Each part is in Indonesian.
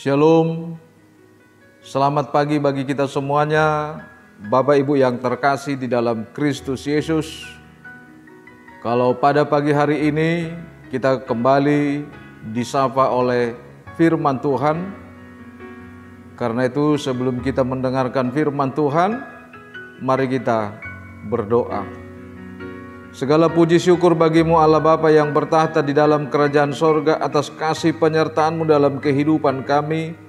Shalom, selamat pagi bagi kita semuanya, Bapak Ibu yang terkasih di dalam Kristus Yesus. Kalau pada pagi hari ini kita kembali disapa oleh firman Tuhan, karena itu sebelum kita mendengarkan firman Tuhan, mari kita berdoa. Segala puji syukur bagimu Allah Bapa yang bertahta di dalam kerajaan sorga atas kasih penyertaan-Mu dalam kehidupan kami.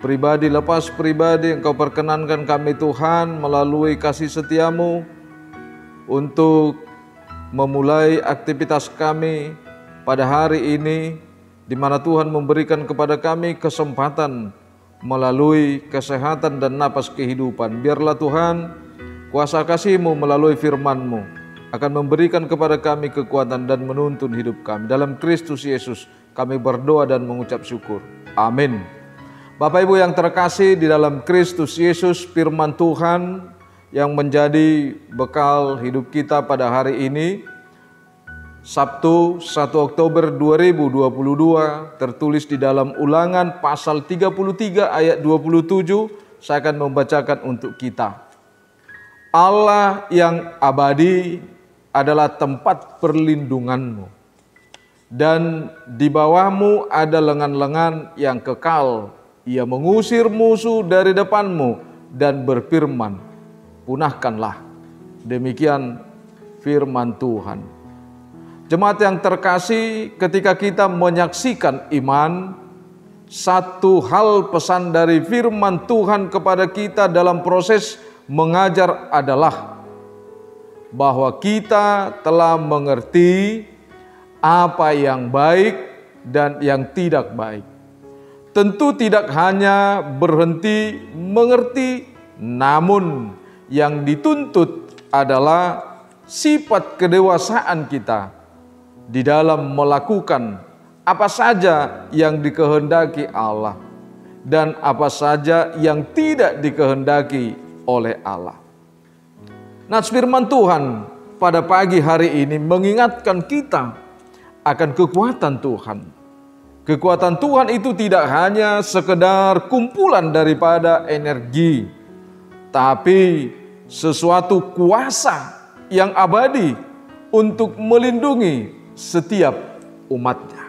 Pribadi lepas pribadi Engkau perkenankan kami Tuhan melalui kasih setia-Mu untuk memulai aktivitas kami pada hari ini, di mana Tuhan memberikan kepada kami kesempatan melalui kesehatan dan napas kehidupan. Biarlah Tuhan kuasa kasih-Mu melalui firman-Mu akan memberikan kepada kami kekuatan dan menuntun hidup kami. Dalam Kristus Yesus kami berdoa dan mengucap syukur. Amin. Bapak Ibu yang terkasih di dalam Kristus Yesus, firman Tuhan yang menjadi bekal hidup kita pada hari ini, Sabtu 1 Oktober 2022, tertulis di dalam Ulangan pasal 33 ayat 27. Saya akan membacakan untuk kita. Allah yang abadi adalah tempat perlindunganmu, dan di bawahmu ada lengan-lengan yang kekal. Ia mengusir musuh dari depanmu dan berfirman, punahkanlah. Demikian firman Tuhan. Jemaat yang terkasih, ketika kita menyaksikan iman, satu hal pesan dari firman Tuhan kepada kita dalam proses mengajar adalah bahwa kita telah mengerti apa yang baik dan yang tidak baik. Tentu tidak hanya berhenti mengerti, namun yang dituntut adalah sifat kedewasaan kita di dalam melakukan apa saja yang dikehendaki Allah dan apa saja yang tidak dikehendaki oleh Allah. Nah, firman Tuhan pada pagi hari ini mengingatkan kita akan kekuatan Tuhan. Kekuatan Tuhan itu tidak hanya sekedar kumpulan daripada energi, tapi sesuatu kuasa yang abadi untuk melindungi setiap umatnya.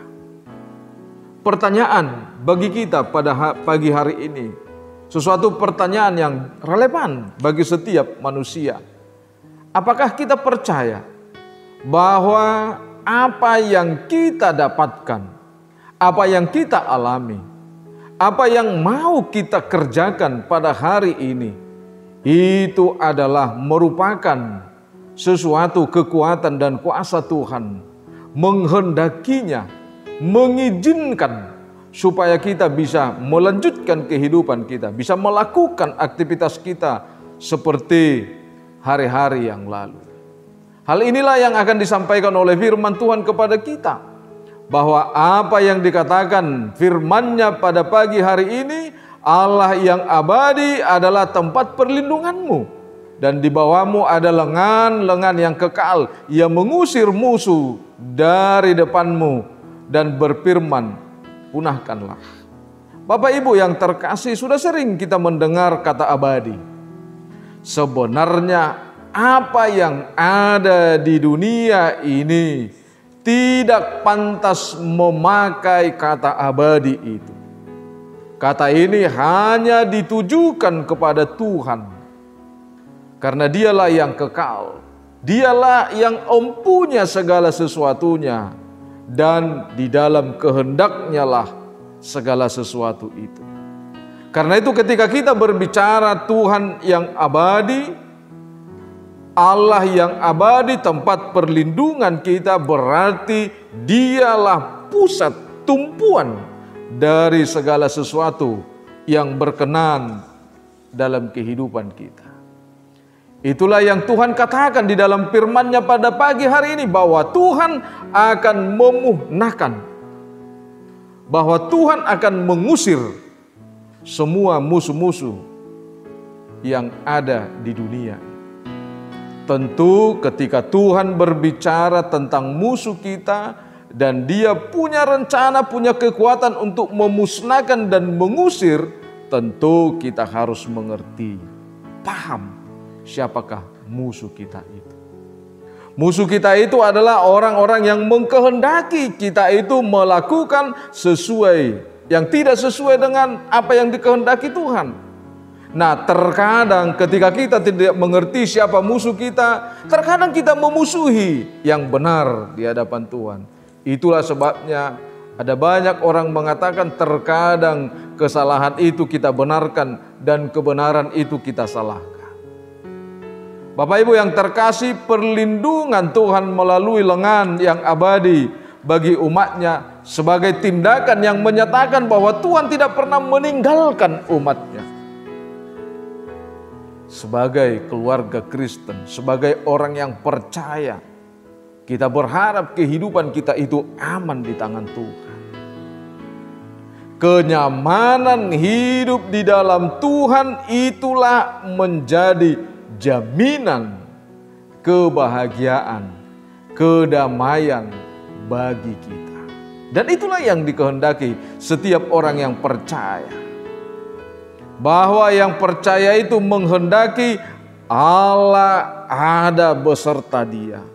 Pertanyaan bagi kita pada pagi hari ini, sesuatu pertanyaan yang relevan bagi setiap manusia. Apakah kita percaya bahwa apa yang kita dapatkan, apa yang kita alami, apa yang mau kita kerjakan pada hari ini, itu adalah merupakan sesuatu kekuatan dan kuasa Tuhan, menghendakinya, mengizinkan supaya kita bisa melanjutkan kehidupan kita, bisa melakukan aktivitas kita seperti hari-hari yang lalu. Hal inilah yang akan disampaikan oleh firman Tuhan kepada kita, bahwa apa yang dikatakan firman-Nya pada pagi hari ini, Allah yang abadi adalah tempat perlindunganmu, dan di bawahmu ada lengan-lengan yang kekal. Ia mengusir musuh dari depanmu dan berfirman, punahkanlah. Bapak Ibu yang terkasih, sudah sering kita mendengar kata abadi. Sebenarnya apa yang ada di dunia ini tidak pantas memakai kata abadi itu. Kata ini hanya ditujukan kepada Tuhan, karena Dialah yang kekal, Dialah yang empunya segala sesuatunya, dan di dalam kehendak-Nya lah segala sesuatu itu. Karena itu ketika kita berbicara Tuhan yang abadi, Allah yang abadi, tempat perlindungan kita, berarti Dialah pusat tumpuan dari segala sesuatu yang berkenan dalam kehidupan kita. Itulah yang Tuhan katakan di dalam firman-Nya pada pagi hari ini, bahwa Tuhan akan memusnahkan, bahwa Tuhan akan mengusir semua musuh-musuh yang ada di dunia. Tentu ketika Tuhan berbicara tentang musuh kita, dan dia punya rencana, punya kekuatan untuk memusnahkan dan mengusir, tentu kita harus mengerti, paham siapakah musuh kita itu. Musuh kita itu adalah orang-orang yang mengkehendaki kita itu melakukan sesuai, yang tidak sesuai dengan apa yang dikehendaki Tuhan. Nah, terkadang ketika kita tidak mengerti siapa musuh kita, terkadang kita memusuhi yang benar di hadapan Tuhan. Itulah sebabnya ada banyak orang mengatakan terkadang kesalahan itu kita benarkan dan kebenaran itu kita salahkan. Bapak Ibu yang terkasih, perlindungan Tuhan melalui lengan yang abadi bagi umatnya sebagai tindakan yang menyatakan bahwa Tuhan tidak pernah meninggalkan umatnya. Sebagai keluarga Kristen, sebagai orang yang percaya, kita berharap kehidupan kita itu aman di tangan Tuhan. Kenyamanan hidup di dalam Tuhan itulah menjadi jaminan kebahagiaan, kedamaian bagi kita. Dan itulah yang dikehendaki setiap orang yang percaya. Bahwa yang percaya itu menghendaki Allah ada beserta dia.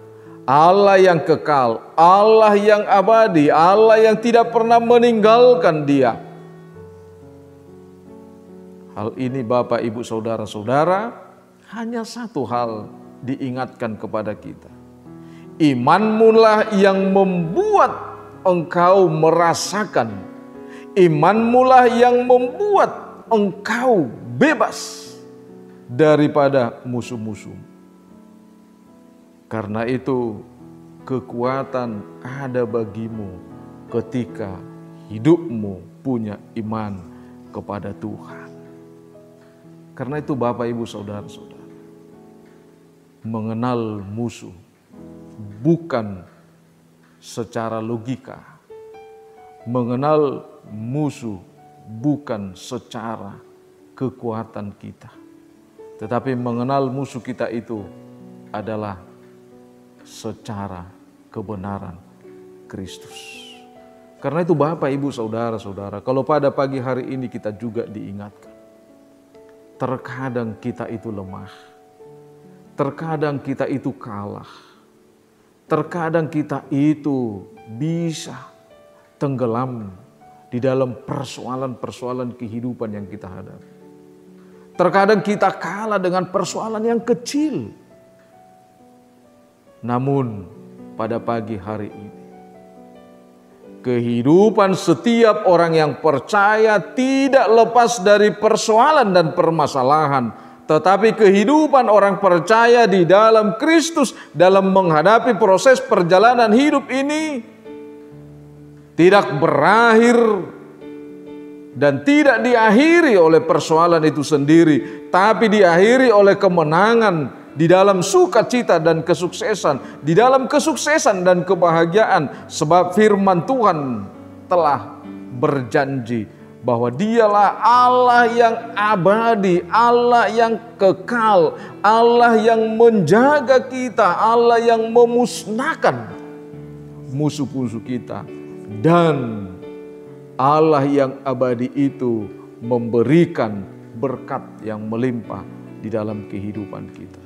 Allah yang kekal, Allah yang abadi, Allah yang tidak pernah meninggalkan dia. Hal ini Bapak, Ibu, Saudara-saudara, hanya satu hal diingatkan kepada kita. Imanmulah yang membuat engkau merasakan. Imanmulah yang membuat engkau bebas daripada musuh-musuh. Karena itu kekuatan ada bagimu ketika hidupmu punya iman kepada Tuhan. Karena itu Bapak, Ibu, Saudara-saudara, mengenal musuh bukan secara logika, mengenal musuh bukan secara kekuatan kita, tetapi mengenal musuh kita itu adalah secara kebenaran Kristus. Karena itu Bapak, Ibu, Saudara-saudara, kalau pada pagi hari ini kita juga diingatkan, terkadang kita itu lemah, terkadang kita itu kalah, terkadang kita itu bisa tenggelam di dalam persoalan-persoalan kehidupan yang kita hadapi. Terkadang kita kalah dengan persoalan yang kecil. Namun pada pagi hari ini, kehidupan setiap orang yang percaya tidak lepas dari persoalan dan permasalahan. Tetapi kehidupan orang percaya di dalam Kristus dalam menghadapi proses perjalanan hidup ini tidak berakhir dan tidak diakhiri oleh persoalan itu sendiri, tapi diakhiri oleh kemenangan di dalam sukacita dan kesuksesan, di dalam kesuksesan dan kebahagiaan, sebab firman Tuhan telah berjanji bahwa dialah Allah yang abadi, Allah yang kekal, Allah yang menjaga kita, Allah yang memusnahkan musuh-musuh kita, dan Allah yang abadi itu memberikan berkat yang melimpah di dalam kehidupan kita.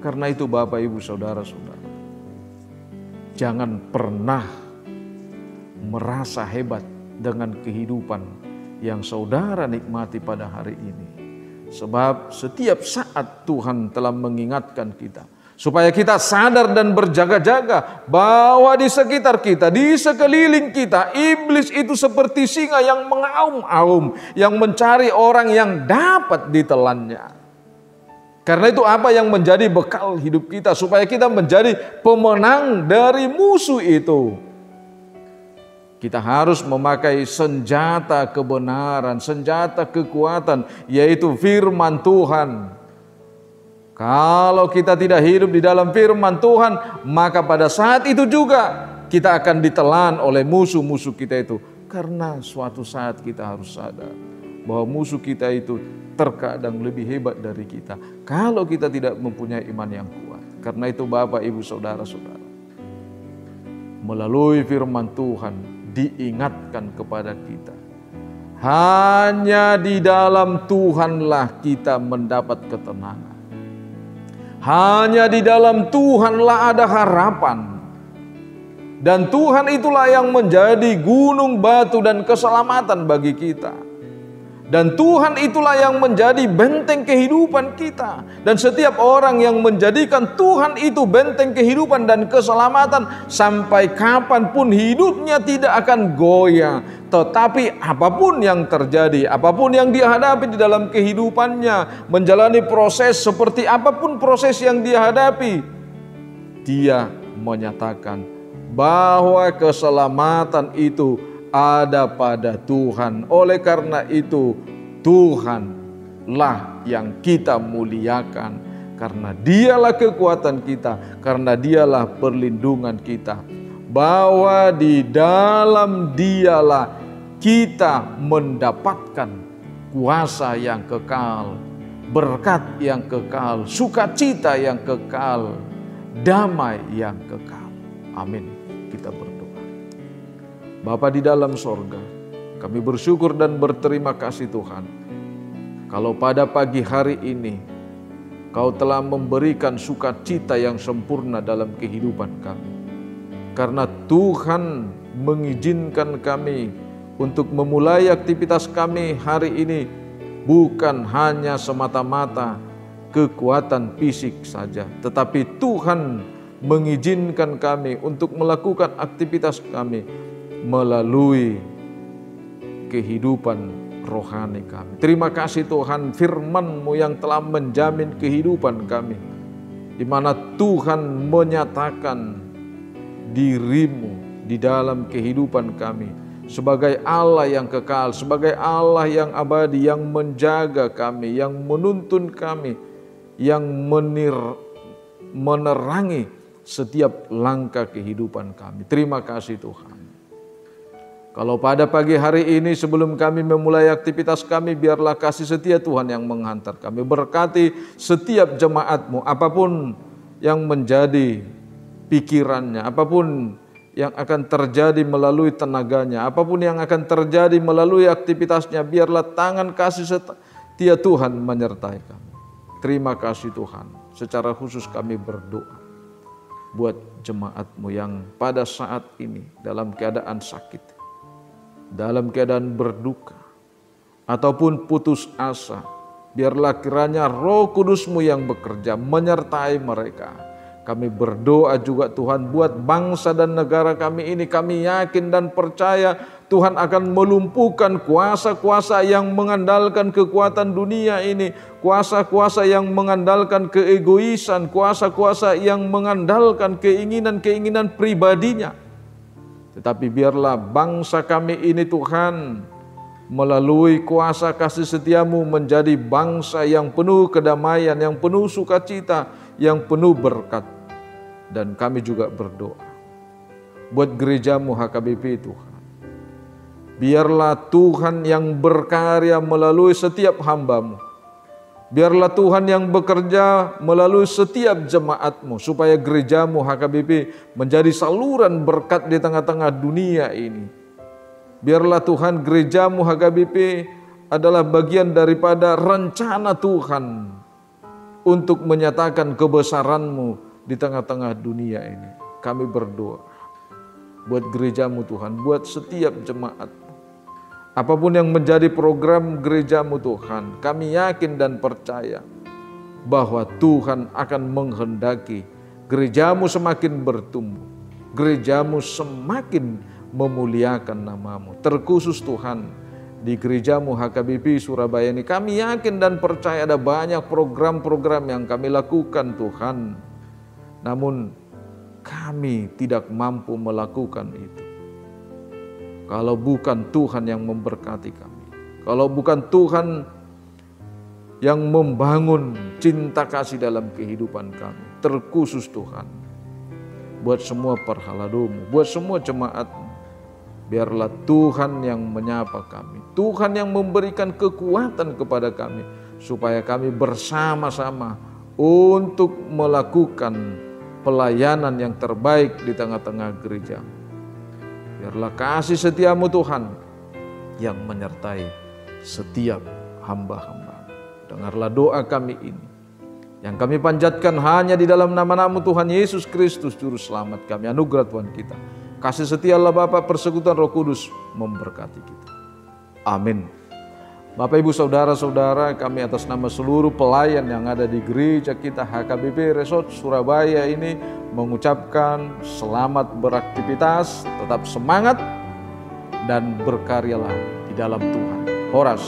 Karena itu Bapak, Ibu, Saudara-saudara, jangan pernah merasa hebat dengan kehidupan yang saudara nikmati pada hari ini. Sebab setiap saat Tuhan telah mengingatkan kita supaya kita sadar dan berjaga-jaga bahwa di sekitar kita, di sekeliling kita, iblis itu seperti singa yang mengaum-aum, yang mencari orang yang dapat ditelannya. Karena itu apa yang menjadi bekal hidup kita supaya kita menjadi pemenang dari musuh itu? Kita harus memakai senjata kebenaran, senjata kekuatan, yaitu firman Tuhan. Kalau kita tidak hidup di dalam firman Tuhan, maka pada saat itu juga kita akan ditelan oleh musuh-musuh kita itu. Karena suatu saat kita harus sadar bahwa musuh kita itu terkadang lebih hebat dari kita kalau kita tidak mempunyai iman yang kuat. Karena itu Bapak, Ibu, Saudara-saudara, melalui firman Tuhan diingatkan kepada kita. Hanya di dalam Tuhanlah kita mendapat ketenangan. Hanya di dalam Tuhanlah ada harapan. Dan Tuhan itulah yang menjadi gunung, batu, dan keselamatan bagi kita. Dan Tuhan itulah yang menjadi benteng kehidupan kita. Dan setiap orang yang menjadikan Tuhan itu benteng kehidupan dan keselamatan, sampai kapanpun hidupnya tidak akan goyah. Tetapi apapun yang terjadi, apapun yang dia hadapi di dalam kehidupannya, menjalani proses seperti apapun proses yang dia hadapi, dia menyatakan bahwa keselamatan itu ada pada Tuhan. Oleh karena itu, Tuhanlah yang kita muliakan, karena Dialah kekuatan kita, karena Dialah perlindungan kita. Bahwa di dalam Dialah kita mendapatkan kuasa yang kekal, berkat yang kekal, sukacita yang kekal, damai yang kekal. Amin. Kita berdoa. Bapa di dalam sorga, kami bersyukur dan berterima kasih Tuhan. Kalau pada pagi hari ini, Kau telah memberikan sukacita yang sempurna dalam kehidupan kami. Karena Tuhan mengizinkan kami untuk memulai aktivitas kami hari ini, bukan hanya semata-mata kekuatan fisik saja, tetapi Tuhan mengizinkan kami untuk melakukan aktivitas kami melalui kehidupan rohani kami. Terima kasih Tuhan, firman-Mu yang telah menjamin kehidupan kami, di mana Tuhan menyatakan diri-Mu di dalam kehidupan kami sebagai Allah yang kekal, sebagai Allah yang abadi, yang menjaga kami, yang menuntun kami, yang menerangi setiap langkah kehidupan kami. Terima kasih Tuhan. Kalau pada pagi hari ini sebelum kami memulai aktivitas kami, biarlah kasih setia Tuhan yang menghantar kami. Berkati setiap jemaat-Mu, apapun yang menjadi pikirannya, apapun yang akan terjadi melalui tenaganya, apapun yang akan terjadi melalui aktivitasnya, biarlah tangan kasih setia Tuhan menyertai kami. Terima kasih Tuhan. Secara khusus kami berdoa buat jemaat-Mu yang pada saat ini dalam keadaan sakit, dalam keadaan berduka, ataupun putus asa. Biarlah kiranya Roh Kudus-Mu yang bekerja menyertai mereka. Kami berdoa juga Tuhan buat bangsa dan negara kami ini. Kami yakin dan percaya Tuhan akan melumpuhkan kuasa-kuasa yang mengandalkan kekuatan dunia ini, kuasa-kuasa yang mengandalkan keegoisan, kuasa-kuasa yang mengandalkan keinginan-keinginan pribadinya. Tetapi biarlah bangsa kami ini Tuhan, melalui kuasa kasih setia-Mu menjadi bangsa yang penuh kedamaian, yang penuh sukacita, yang penuh berkat. Dan kami juga berdoa buat gereja-Mu HKBP Tuhan. Biarlah Tuhan yang berkarya melalui setiap hamba-Mu. Biarlah Tuhan yang bekerja melalui setiap jemaat-Mu, supaya gereja-Mu HKBP menjadi saluran berkat di tengah-tengah dunia ini. Biarlah Tuhan gereja-Mu HKBP adalah bagian daripada rencana Tuhan untuk menyatakan kebesaran-Mu di tengah-tengah dunia ini. Kami berdoa buat gereja-Mu Tuhan, buat setiap jemaat. Apapun yang menjadi program gereja-Mu Tuhan, kami yakin dan percaya bahwa Tuhan akan menghendaki gereja-Mu semakin bertumbuh, gereja-Mu semakin memuliakan nama-Mu. Terkhusus Tuhan, di gereja-Mu HKBP Surabaya ini, kami yakin dan percaya ada banyak program-program yang kami lakukan Tuhan. Namun kami tidak mampu melakukan itu kalau bukan Tuhan yang memberkati kami, kalau bukan Tuhan yang membangun cinta kasih dalam kehidupan kami. Terkhusus Tuhan, buat semua perhala-Mu, buat semua jemaat-Mu, biarlah Tuhan yang menyapa kami, Tuhan yang memberikan kekuatan kepada kami, supaya kami bersama-sama untuk melakukan pelayanan yang terbaik di tengah-tengah gereja. Biarlah kasih setiamu Tuhan yang menyertai setiap hamba-hamba. Dengarlah doa kami ini, yang kami panjatkan hanya di dalam nama-Mu Tuhan Yesus Kristus Juru Selamat kami. Anugerah Tuhan kita, kasih setia Allah Bapa, persekutuan Roh Kudus memberkati kita. Amin. Bapak Ibu Saudara-saudara, kami atas nama seluruh pelayan yang ada di gereja kita HKBP Resort Surabaya ini mengucapkan selamat beraktivitas, tetap semangat dan berkaryalah di dalam Tuhan. Horas.